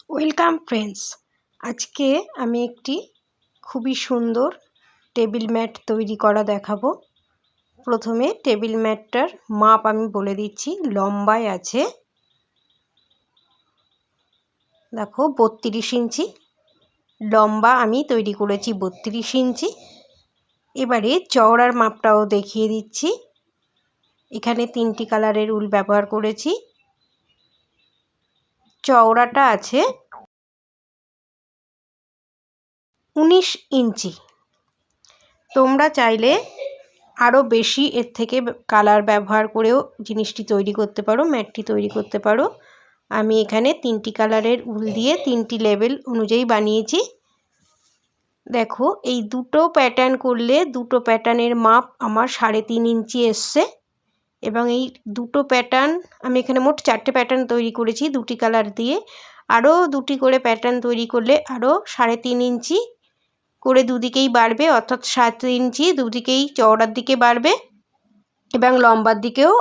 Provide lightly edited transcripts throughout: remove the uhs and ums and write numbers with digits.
Welcome friends. আজকে আমি একটি খুবই সুন্দর টেবিল ম্যাট তৈরি করা দেখাবো। প্রথমে টেবিল ম্যাটটার মাপ আমি বলে দিচ্ছি। লম্বায় আছে দেখো 32 ইঞ্চি, লম্বা আমি তৈরি করেছি 32 ইঞ্চি। এবারে চওড়ার মাপটাও দেখিয়ে দিচ্ছি। এখানে 3টি কালারের উল ব্যবহার করেছি। চওড়াটা আছে 19 ইঞ্চি। তোমরা চাইলে আরও বেশি এর থেকে কালার ব্যবহার করেও জিনিসটি তৈরি করতে পারো, ম্যাটটি তৈরি করতে পারো। আমি এখানে 3টি কালারের উল দিয়ে 3টি লেভেল অনুযায়ী বানিয়েছি। দেখো, এই দুটো প্যাটার্ন করলে দুটো প্যাটার্নের মাপ আমার 3.5 ইঞ্চি এসছে। এবং এই দুটো প্যাটার্ন আমি এখানে মোট 4টে প্যাটার্ন তৈরি করেছি 2টি কালার দিয়ে। আরও 2টি করে প্যাটার্ন তৈরি করলে আরও 3.5 ইঞ্চি করে দুদিকেই বাড়বে, অর্থাৎ 7 ইঞ্চি দুদিকেই চওড়ার দিকে বাড়বে এবং লম্বার দিকেও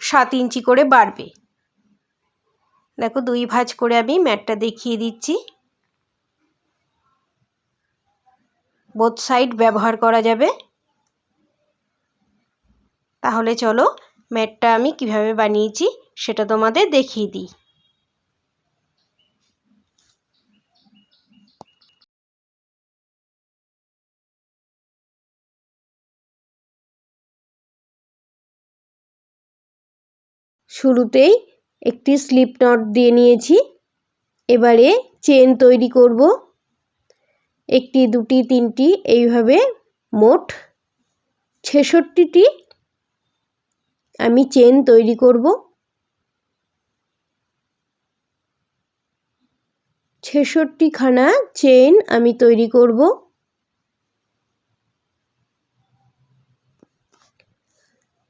7 ইঞ্চি করে বাড়বে। দেখো, 2 ভাঁজ করে আমি ম্যাটটা দেখিয়ে দিচ্ছি। বোথ সাইড ব্যবহার করা যাবে। তাহলে চলো ম্যাটটা আমি কিভাবে বানিয়েছি সেটা তোমাদের দেখিয়ে দিই। শুরুতেই একটি স্লিপ নট দিয়ে নিয়েছি। এবারে চেন তৈরি করব। 1টি 2টি 3টি এইভাবে মোট 66টি আমি চেন তৈরি করব। 66খানা চেন আমি তৈরি করব।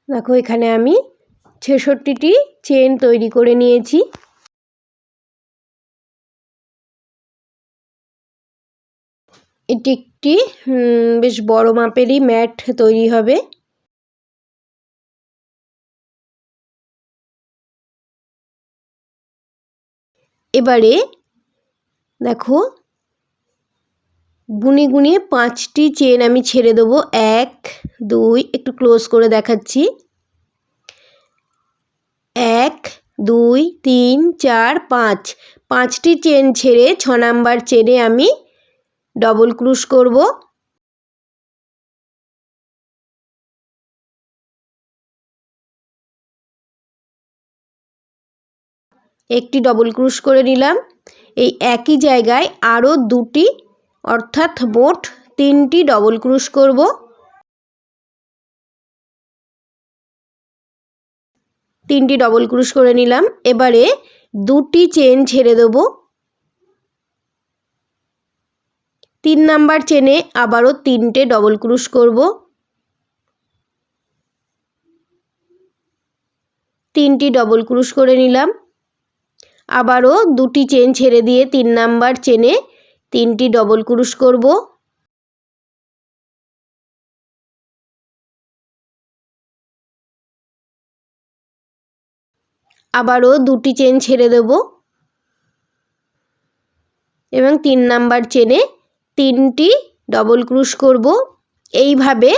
দেখো, এখানে আমি 66টি চেন তৈরি করে নিয়েছি। এটি একটি বেশ বড় মাপেরই ম্যাট তৈরি হবে। এবারে দেখো, গুনিয়ে গুনিয়ে 5টি চেন আমি ছেড়ে দেবো। 1 2, একটু ক্লোজ করে দেখাচ্ছি। 1 2 3 4 5, 5টি চেন ছেড়ে 6 নাম্বার চেনে আমি ডবল ক্রুশ করব। একটি ডবল ক্রুশ করে নিলাম। এই একই জায়গায় আরও 2টি, অর্থাৎ মোট 3টি ডবল ক্রুশ করব। 3টি ডবল ক্রুশ করে নিলাম। এবারে 2টি চেন ছেড়ে দেব। 3 নাম্বার চেনে আবারও 3টে ডবল ক্রুশ করব। 3টি ডবল ক্রুশ করে নিলাম। আবারও 2টি চেন ছেড়ে দিয়ে 3 নাম্বার চেনে 3টি ডবল ক্রুশ করব। আবারও 2টি চেন ছেড়ে দেব এবং 3 নাম্বার চেনে 3টি ডবল ক্রুশ করব। এইভাবে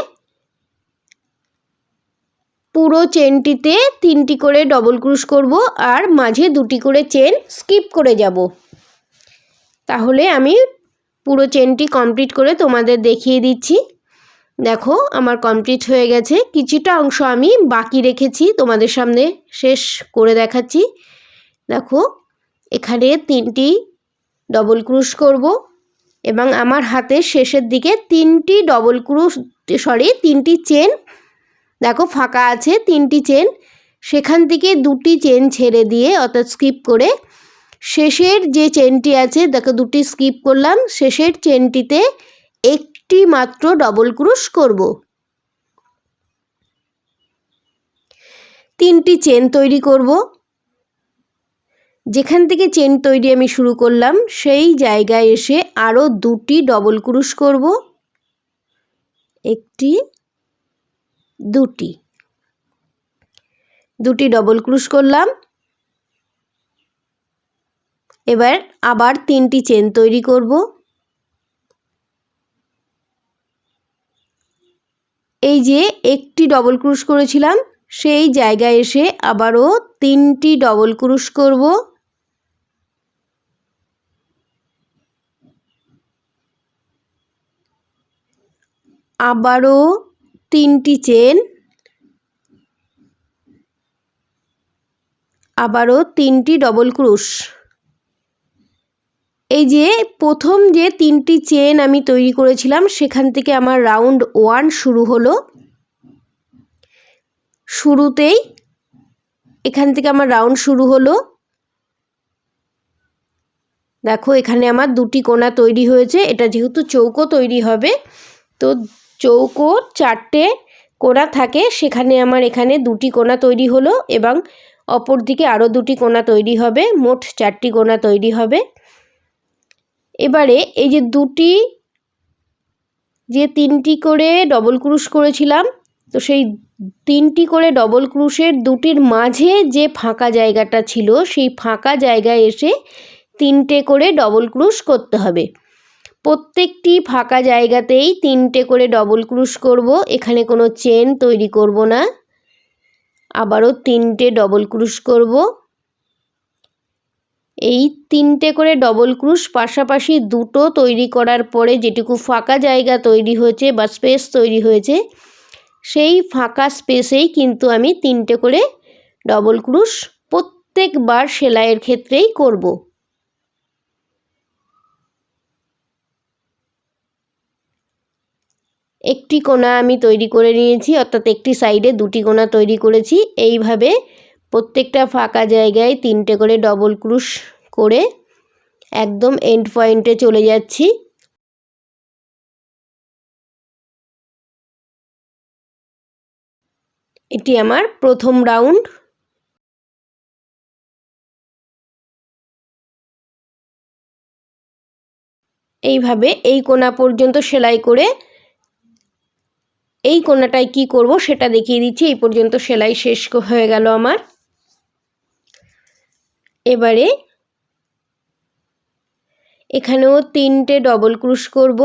পুরো চেনটিতে 3টি করে ডবল ক্রুশ করব আর মাঝে 2টি করে চেন স্কিপ করে যাব। তাহলে আমি পুরো চেনটি কমপ্লিট করে তোমাদের দেখিয়ে দিচ্ছি। দেখো, আমার কমপ্লিট হয়ে গেছে। কিছুটা অংশ আমি বাকি রেখেছি, তোমাদের সামনে শেষ করে দেখাচ্ছি। দেখো, এখানে 3টি ডবল ক্রুশ করব এবং আমার হাতের শেষের দিকে 3টি ডবল ক্রুশ, 3টি চেন দেখো ফাঁকা আছে। 3টি চেন, সেখান থেকে 2টি চেন ছেড়ে দিয়ে, অর্থাৎ স্কিপ করে শেষের যে চেনটি আছে দেখো 2টি স্কিপ করলাম। শেষের চেনটিতে একটি মাত্র ডবল ক্রুশ করব। 3টি চেন তৈরি করব। যেখান থেকে চেন তৈরি আমি শুরু করলাম সেই জায়গায় এসে আরও 2টি ডবল ক্রুশ করব। 1টি 2টি, 2টি ডবল ক্রুশ করলাম। এবার আবার 3টি চেন তৈরি করব। এই যে একটি ডবল ক্রুশ করেছিলাম সেই জায়গায় এসে আবারও 3টি ডবল ক্রুশ করব। আবারও 3টি চেন, আবারও 3টি ডবল ক্রুশ। এই যে প্রথম যে 3টি চেন আমি তৈরি করেছিলাম সেখান থেকে আমার রাউন্ড 1 শুরু হলো। শুরুতেই এখান থেকে আমার রাউন্ড শুরু হলো। দেখো এখানে আমার 2টি কোণা তৈরি হয়েছে। এটা যেহেতু চৌকো তৈরি হবে, তো চৌকো 4টে কোণা থাকে, সেখানে আমার এখানে 2টি কোণা তৈরি হলো এবং অপর দিকে আরও 2টি কোণা তৈরি হবে, মোট 4টি কোণা তৈরি হবে। এবারে এই যে 3টি করে ডবল ক্রুশ করেছিলাম, তো সেই 3টি করে ডবল ক্রুশের 2টির মাঝে যে ফাঁকা জায়গাটা ছিল সেই ফাঁকা জায়গায় এসে 3টে করে ডবল ক্রুশ করতে হবে। প্রত্যেকটি ফাঁকা জায়গাতেই 3টে করে ডবল ক্রুশ করব, এখানে কোনো চেন তৈরি করব না। আবারও 3টে ডবল ক্রুশ করব। এই 3টে করে ডবল ক্রুশ পাশাপাশি 2টো তৈরি করার পরে যেটুকু ফাঁকা জায়গা তৈরি হয়েছে বা স্পেস তৈরি হয়েছে, সেই ফাঁকা স্পেসেই কিন্তু আমি 3টে করে ডবল ক্রুশ প্রত্যেকবার সেলাইয়ের ক্ষেত্রেই করব। একটি কোণা আমি তৈরি করে নিয়েছি, অর্থাৎ একটি সাইডে 2টি কোণা তৈরি করেছি। এইভাবে প্রত্যেকটা ফাঁকা জায়গায় 3টে করে ডবল ক্রুশ করে একদম এন্ড পয়েন্টে চলে যাচ্ছি। এটি আমার প্রথম রাউন্ড। এইভাবে এই কোণা পর্যন্ত সেলাই করে এই কোণাটায় কি করব সেটা দেখিয়ে দিচ্ছি। এই পর্যন্ত সেলাই শেষ হয়ে গেল আমার। এবারে এখানেও 3টে ডবল ক্রুশ করব,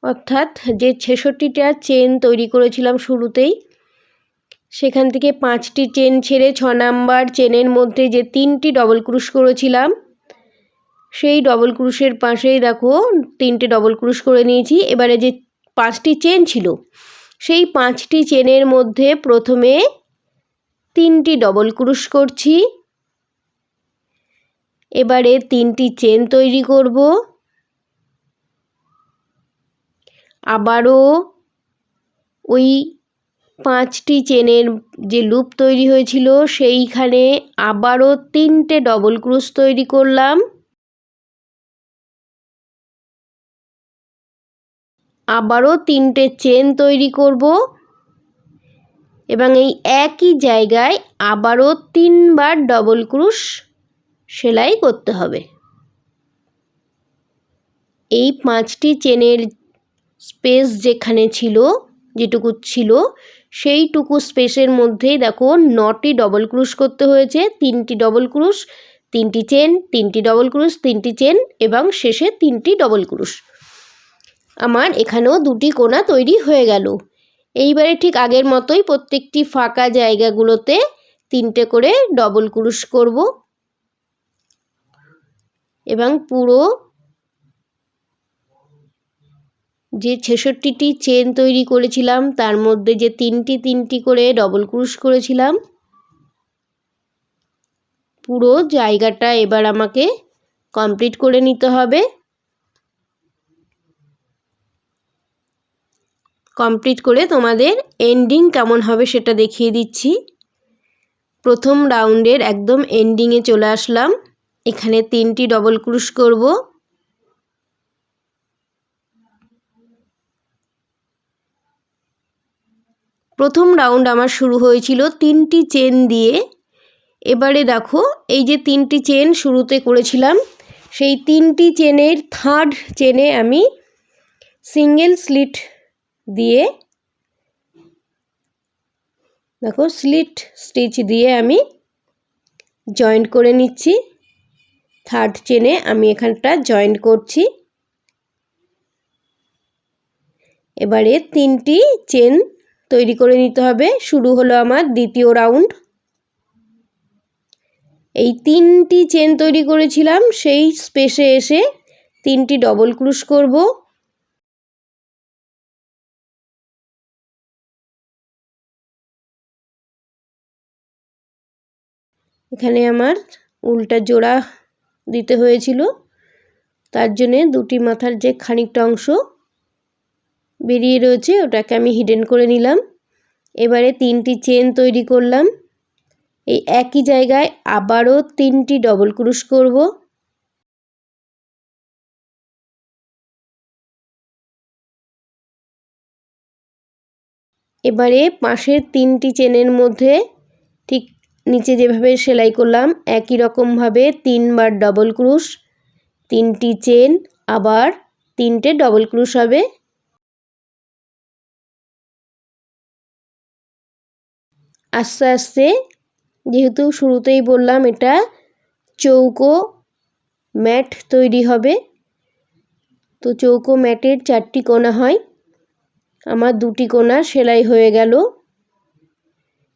অর্থাৎ যে 66টা চেন তৈরি করেছিলাম শুরুতেই, সেখান থেকে 5টি চেন ছেড়ে 6 নাম্বার চেনের মধ্যে যে 3টি ডবল ক্রুশ করেছিলাম সেই ডবল ক্রুশের পাশেই দেখো 3টে ডবল ক্রুশ করে নিয়েছি। এবারে যে 5টি চেন ছিল সেই 5টি চেনের মধ্যে প্রথমে 3টি ডবল ক্রুশ করছি। এবারে 3টি চেন তৈরি করব। আবারও ওই 5টি চেনের যে লুপ তৈরি হয়েছিল সেইখানে আবারও 3টে ডবল ক্রুশ তৈরি করলাম। আবারও 3টে চেন তৈরি করব এবং এই একই জায়গায় আবারও 3বার ডবল ক্রুশ সেলাই করতে হবে। এই 5টি চেনের স্পেস যেখানে ছিল, যেটুকু ছিল সেইটুকু স্পেসের মধ্যেই দেখো 9টি ডবল ক্রুশ করতে হয়েছে। 3টি ডবল ক্রুশ, 3টি চেন, 3টি ডবল ক্রুশ, 3টি চেন এবং শেষে 3টি ডবল ক্রুশ। আমার এখানেও 2টি কোণা তৈরি হয়ে গেল। এইবারে ঠিক আগের মতোই প্রত্যেকটি ফাঁকা জায়গাগুলোতে 3টে করে ডবল ক্রুশ করব এবং পুরো যে 66টি চেন তৈরি করেছিলাম তার মধ্যে যে 3টি করে ডবল ক্রুশ করেছিলাম, পুরো জায়গাটা এবার আমাকে কমপ্লিট করে নিতে হবে। কমপ্লিট করে তোমাদের এন্ডিং কেমন হবে সেটা দেখিয়ে দিচ্ছি। প্রথম রাউন্ডের একদম এন্ডিংয়ে চলে আসলাম। এখানে 3টি ডবল ক্রুশ করব। প্রথম রাউন্ড আমার শুরু হয়েছিল 3টি চেন দিয়ে। এবারে দেখো এই যে 3টি চেন শুরুতে করেছিলাম সেই 3টি চেনের থার্ড চেনে আমি সিঙ্গেল স্লিট দিয়ে, দেখো স্লিট স্টিচ দিয়ে আমি জয়েন্ট করে নিচ্ছি। থার্ড চেনে আমি এখানটা জয়েন্ট করছি। এবারে 3টি চেন তৈরি করে নিতে হবে। শুরু হলো আমার দ্বিতীয় রাউন্ড। এই 3টি চেন তৈরি করেছিলাম সেই স্পেসে এসে 3টি ডবল ক্রুশ করব। এখানে আমার উল্টা জোড়া দিতে হয়েছিল, তার জন্যে দুটি মাথার যে খানিকটা অংশ বেরিয়ে রয়েছে ওটাকে আমি হিডেন করে নিলাম। এবারে 3টি চেন তৈরি করলাম। এই একই জায়গায় আবারও 3টি ডবল ক্রুশ করব। এবারে পাশের 3টি চেনের মধ্যে ঠিক নিচে যেভাবে সেলাই করলাম একই রকমভাবে 3বার ডবল ক্রুশ, 3টি চেন, আবার 3টে ডবল ক্রুশ হবে। আস্তে আস্তে, যেহেতু শুরুতেই বললাম এটা চৌকো ম্যাট তৈরি হবে, তো চৌকো ম্যাটের 4টি কোণা হয়। আমার 2টি কোণা সেলাই হয়ে গেল।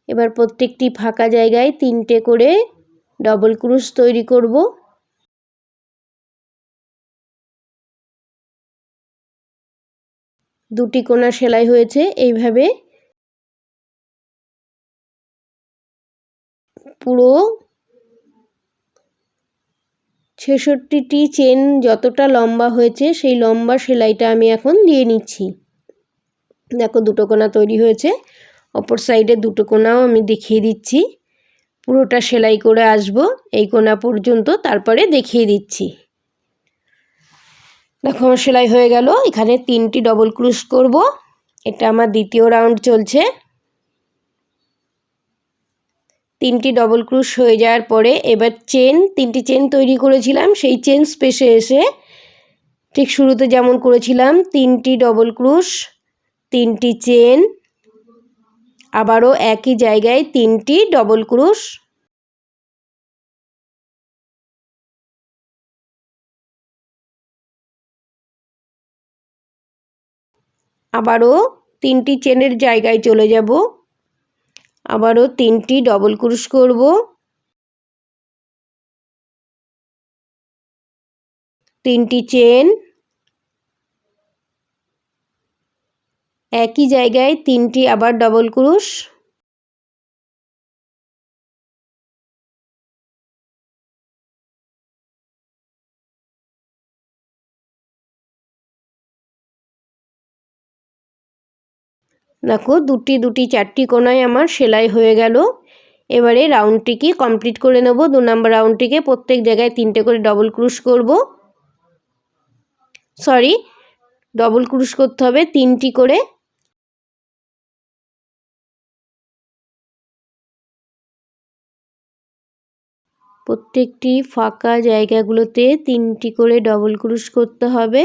এবার প্রত্যেকটি ফাঁকা জায়গায় 3টে করে ডবল ক্রুশ তৈরি করব। দুটি কোণা সেলাই হয়েছে। এইভাবে পুরো 66টি চেন যতটা লম্বা হয়েছে সেই লম্বা সেলাইটা আমি এখন দিয়ে নিচ্ছি। দেখো দুটো কোণা তৈরি হয়েছে, অপর সাইডে দুটো কোণাও আমি দেখিয়ে দিচ্ছি। পুরোটা সেলাই করে আসব এই কোণা পর্যন্ত, তারপরে দেখিয়ে দিচ্ছি। দেখো আমার সেলাই হয়ে গেল। এখানে 3টি ডবল ক্রুশ করব। এটা আমার দ্বিতীয় রাউন্ড চলছে। 3টি ডবল ক্রুশ হয়ে যাওয়ার পরে এবার 3টি চেন তৈরি করেছিলাম সেই চেন স্পেসে এসে ঠিক শুরুতে যেমন করেছিলাম 3টি ডবল ক্রুশ, 3টি চেন, আবারও একই জায়গায় 3টি ডবল ক্রুশ, আবারও 3টি চেনের জায়গায় চলে যাব, আবারও 3টি ডবল ক্রুশ করব, 3টি চেন, একই জায়গায় 3টি আবার ডবল ক্রুশ, দেখো দুটি 4টি কোণায় আমার সেলাই হয়ে গেল। এবারে রাউন্ডটিকে কমপ্লিট করে নেব। 2 নম্বর রাউন্ডটিকে প্রত্যেক জায়গায় 3টে করে ডবল ক্রুশ করব। সরি, ডবল ক্রুশ করতে হবে 3টি করে। প্রত্যেকটি ফাঁকা জায়গাগুলোতে 3টি করে ডবল ক্রুশ করতে হবে।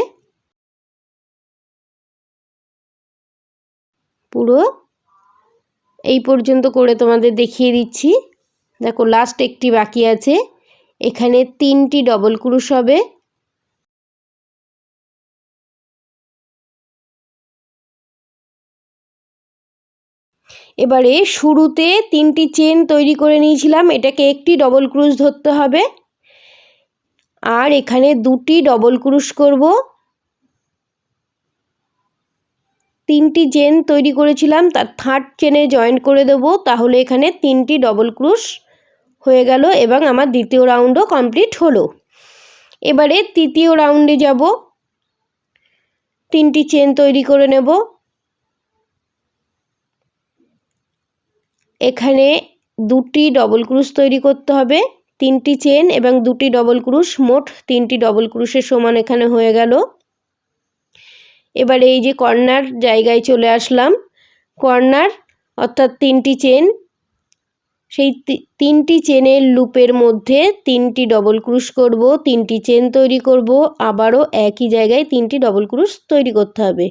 পুরো এই পর্যন্ত করে তোমাদের দেখিয়ে দিচ্ছি। দেখো লাস্ট একটি বাকি আছে, এখানে 3টি ডবল ক্রুশ হবে। এবারে শুরুতে 3টি চেন তৈরি করে নিয়েছিলাম, এটাকে একটি ডবল ক্রুশ ধরতে হবে, আর এখানে 2টি ডবল ক্রুশ করব। 3টি চেন তৈরি করেছিলাম তার থার্ড চেনে জয়েন করে দেব, তাহলে এখানে 3টি ডবল ক্রুশ হয়ে গেল এবং আমার দ্বিতীয় রাউন্ডও কমপ্লিট হলো। এবারে তৃতীয় রাউন্ডে যাব। 3টি চেন তৈরি করে নেব। এখানে 2টি ডবল ক্রুশ তৈরি করতে হবে, 3টি চেন এবং 2টি ডবল ক্রুশ, মোট 3টি ডবল ক্রুশের সমান এখানে হয়ে গেল। এবারে এই যে কর্নার জায়গায় চলে আসলাম, কর্নার অর্থাৎ 3টি চেন, সেই 3টি চেনের লুপের মধ্যে 3টি ডবল ক্রুশ করব, 3টি চেন তৈরি করব, আবারও একই জায়গায় 3টি ডবল ক্রুশ তৈরি করতে হবে।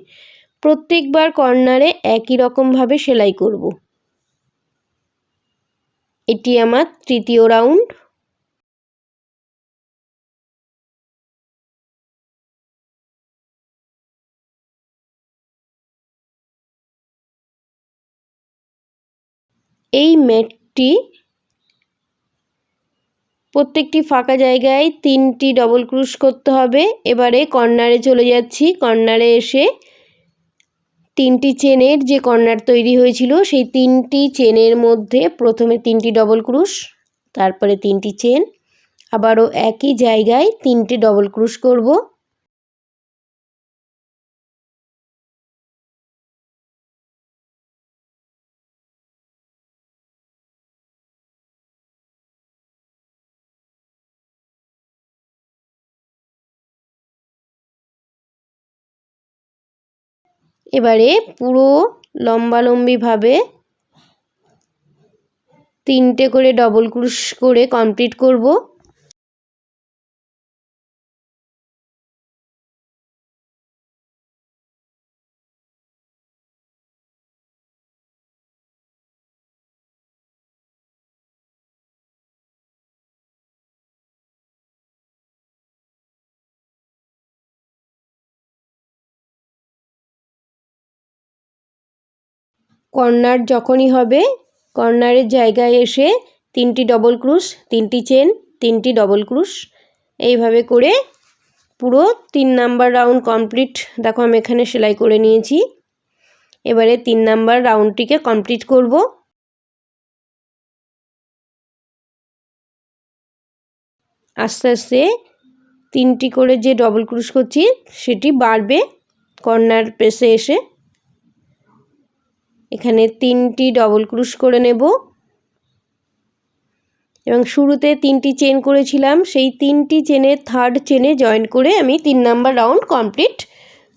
প্রত্যেকবার কর্নারে একই রকমভাবে সেলাই করব। এটি আমার তৃতীয় রাউন্ড। এই ম্যাটটি প্রত্যেকটি ফাঁকা জায়গায় 3টি ডবল ক্রুশ করতে হবে। এবারে কর্নারে চলে যাচ্ছি। কর্নারে এসে 3টি চেনের যে কর্নার তৈরি হয়েছিল সেই 3টি চেনের মধ্যে প্রথমে 3টি ডবল ক্রুশ, তারপরে 3টি চেন, আবারও একই জায়গায় 3টি ডবল ক্রুশ করব। এবারে পুরো লম্বালম্বিভাবে 3টে করে ডবল ক্রুশ করে কমপ্লিট করব। কর্নার যখনই হবে কর্নারের জায়গায় এসে 3টি ডবল ক্রুশ, 3টি চেন, 3টি ডবল ক্রুশ, এইভাবে করে পুরো 3 নাম্বার রাউন্ড কমপ্লিট। দেখো আমি এখানে সেলাই করে নিয়েছি। এবারে 3 নাম্বার রাউন্ডটিকে কমপ্লিট করব। আস্তে আস্তে 3টি করে যে ডবল ক্রুশ করছি সেটি বাড়বে কর্নার পেসে এসে। এখানে 3টি ডবল ক্রুশ করে নেব এবং শুরুতে 3টি চেন করেছিলাম সেই 3টি চেনের থার্ড চেনে জয়েন করে আমি 3 নাম্বার রাউন্ড কমপ্লিট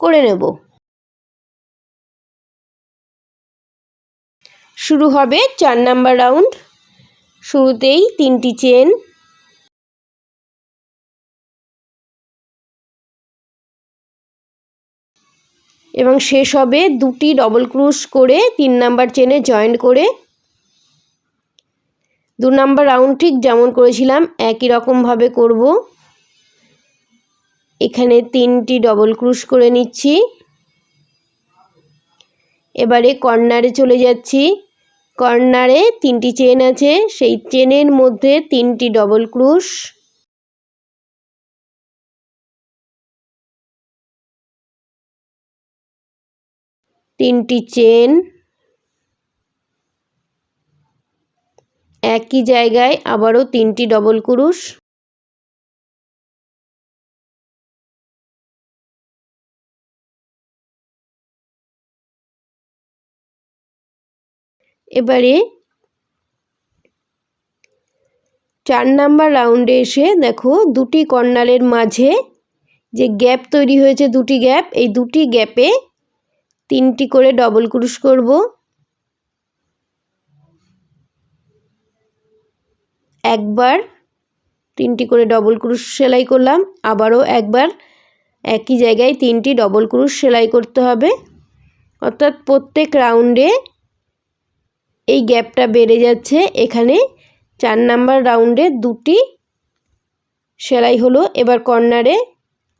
করে নেব। শুরু হবে 4 নাম্বার রাউন্ড। শুরুতেই 3টি চেন, এবং শেষ হবে 2টি ডবল ক্রুশ করে 3 নাম্বার চেনে জয়েন করে। 2 নাম্বার রাউন্ড ঠিক যেমন করেছিলাম একই রকমভাবে করব। এখানে 3টি ডবল ক্রুশ করে নিচ্ছি। এবারে কর্নারে চলে যাচ্ছি। কর্নারে 3টি চেন আছে, সেই চেনের মধ্যে 3টি ডবল ক্রুশ, তিনটি চেন, একই জায়গায় আবারও 3টি ডবল ক্রুশ, এবারে 4 নাম্বার রাউন্ডে এসে দেখো 2টি কর্নারের মাঝে যে গ্যাপ তৈরি হয়েছে, 2টি গ্যাপ, এই 2টি গ্যাপে 3টি করে ডবল ক্রুশ করব। একবার 3টি করে ডবল ক্রুশ সেলাই করলাম, আবারও একবার একই জায়গায় 3টি ডবল ক্রুশ সেলাই করতে হবে। অর্থাৎ প্রত্যেক রাউন্ডে এই গ্যাপটা বেড়ে যাচ্ছে। এখানে 4 নাম্বার রাউন্ডে 2টি সেলাই হলো। এবার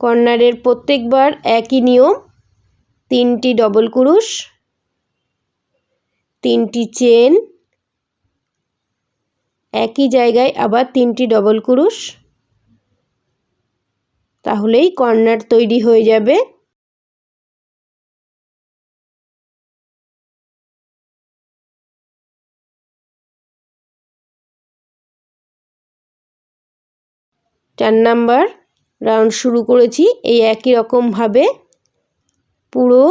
কর্নারের প্রত্যেকবার একই নিয়ম, 3টি ডবল ক্রুশ, 3টি চেন, একই জায়গায় আবার 3টি ডবল ক্রুশ, তাহলেই কর্নার তৈরি হয়ে যাবে। চার নাম্বার রাউন্ড শুরু করেছি। এই একই রকমভাবে পুরো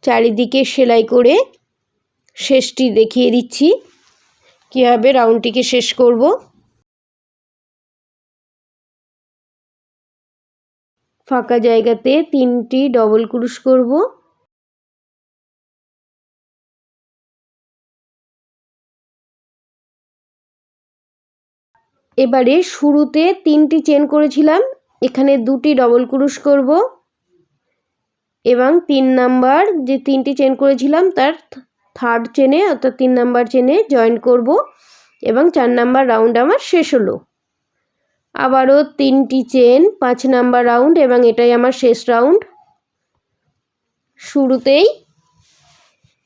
চারিদিকে সেলাই করে শেষটি দেখিয়ে দিচ্ছি কীভাবে রাউন্ডটিকে শেষ করব। ফাঁকা জায়গাতে 3টি ডবল ক্রুশ করব। এবারে শুরুতে 3টি চেন করেছিলাম, এখানে 2টি ডবল ক্রুশ করব এবং 3 নাম্বার যে 3টি চেন করেছিলাম তার থার্ড চেনে অর্থাৎ 3 নাম্বার চেনে জয়েন করব এবং 4 নাম্বার রাউন্ড আমার শেষ হলো। আবারও 3টি চেন, 5 নাম্বার রাউন্ড এবং এটাই আমার শেষ রাউন্ড। শুরুতেই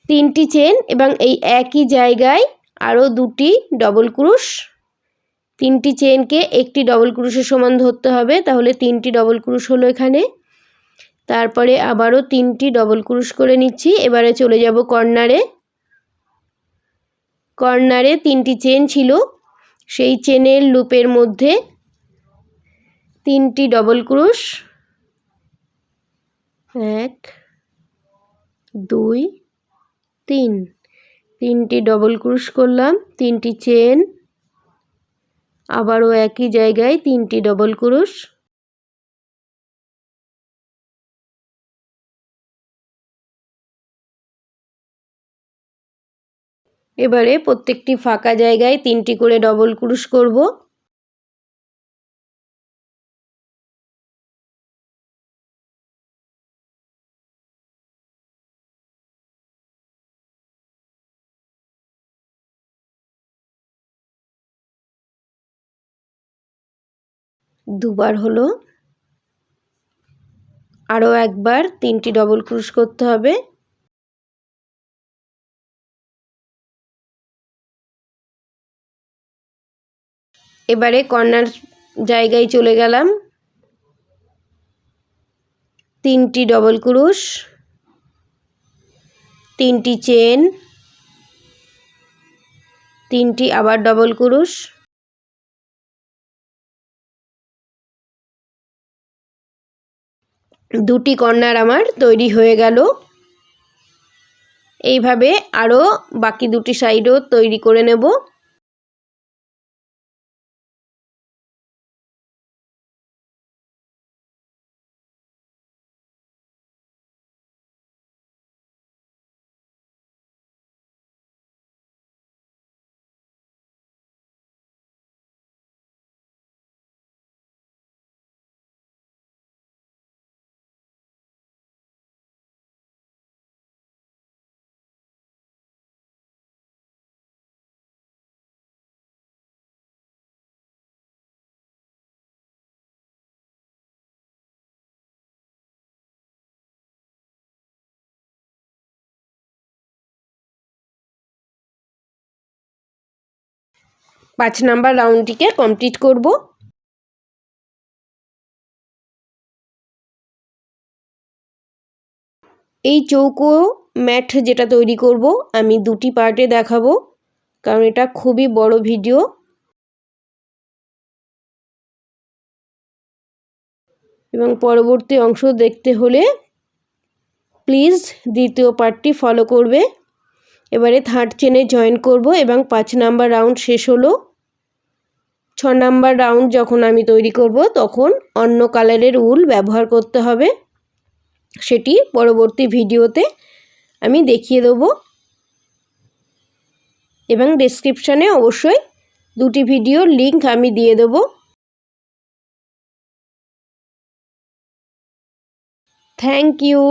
3টি চেন এবং এই একই জায়গায় আরও 2টি ডবল ক্রুশ। 3টি চেনকে একটি ডবল ক্রুশের সমান ধরতে হবে, তাহলে 3টি ডবল ক্রুশ হলো এখানে। তারপরে আবারও 3টি ডবল ক্রুশ করে নিচ্ছি। এবারে চলে যাব কর্নারে। কর্নারে 3টি চেন ছিল, সেই চেনের লুপের মধ্যে 3টি ডবল ক্রুশ, 1 2 3, 3টি ডবল ক্রুশ করলাম, 3টি চেন, আবারও একই জায়গায় 3টি ডবল ক্রুশ। এবারে প্রত্যেকটি ফাঁকা জায়গায় 3টি করে ডবল ক্রুশ করব। দুবার হলো, আরও একবার 3টি ডবল ক্রুশ করতে হবে। এবারে কর্নার জায়গায় চলে গেলাম, 3টি ডবল ক্রুশ, 3টি চেন, 3টি আবার ডবল ক্রুশ, দুটি কর্নার আমার তৈরি হয়ে গেল। এইভাবে আরও বাকি দুটি সাইডও তৈরি করে নেব। পাঁচ নাম্বার রাউন্ডটিকে কমপ্লিট করব। এই চৌকো ম্যাট যেটা তৈরি করব আমি দুটি পার্টে দেখাবো, কারণ এটা খুবই বড় ভিডিও। এবং পরবর্তী অংশ দেখতে হলে প্লিজ দ্বিতীয় পার্টটি ফলো করবে। এবারে থার্ড চেনে জয়েন করব এবং 5 নাম্বার রাউন্ড শেষ হলো। 6 নাম্বার রাউন্ড যখন আমি তৈরি করব তখন অন্য কালারের উল ব্যবহার করতে হবে, সেটি পরবর্তী ভিডিওতে আমি দেখিয়ে দেব। এবং ডেসক্রিপশানে অবশ্যই দুটি ভিডিওর লিংক আমি দিয়ে দেব। Thank you.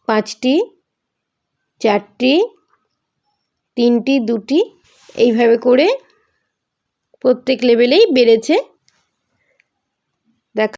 পাঁচটি, 4টি, 3টি, 2টি, এইভাবে করে প্রত্যেক লেভেলেই বেড়েছে। দেখা